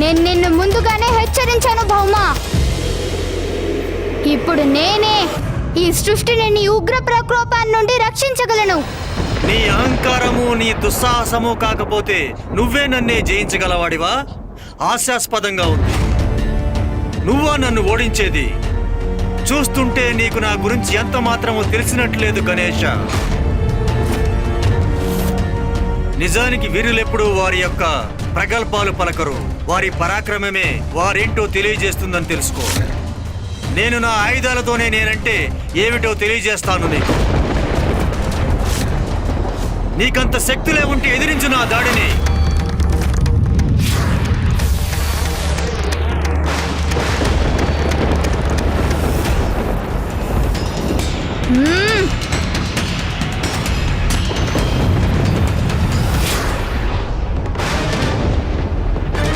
నేను నిన్ను ముందుగానే హెచ్చరించాను భౌమా. ఇప్పుడు నేనే ఈ సృష్టిని నీ ఉగ్ర ప్రకోపాన్ని నుండి రక్షించగలను. నీ అహంకారము నీ దుస్సాహసము కాకపోతే నువ్వే నన్నే జయించగలవాడివా? హాస్యాస్పదంగా ఉంది. నువ్వా నన్ను ఓడించేది? చూస్తుంటే నీకు నా గురించి ఎంత మాత్రమో తెలిసినట్లేదు గణేష. నిజానికి వీరులెప్పుడూ వారి యొక్క ప్రగల్భాలు పలకరు. వారి పరాక్రమమే వారేంటో తెలియజేస్తుందని తెలుసుకో. నేను నా ఆయుధాలతోనే నేనంటే ఏమిటో తెలియజేస్తాను నీకు. నీకంత శక్తులే ఉంటే ఎదిరించు నా దాడిని.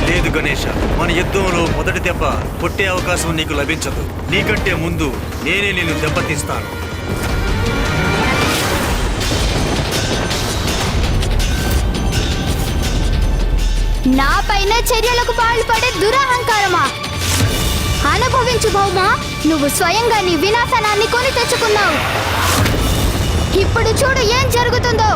లేదు గణేష, మన యుద్ధంలో మొదటి దెబ్బ కొట్టే అవకాశం నీకు లభించదు. నీకంటే ముందు నేనే నిన్ను దెబ్బతీస్తాను. నా పైన చర్యలకు పాల్పడే దురహంకారమా? అనుభవించు భౌమా. నువ్వు స్వయంగా నీ వినాశనాన్ని కొని తెచ్చుకున్నావు. ఇప్పుడు చూడు ఏం జరుగుతుందో.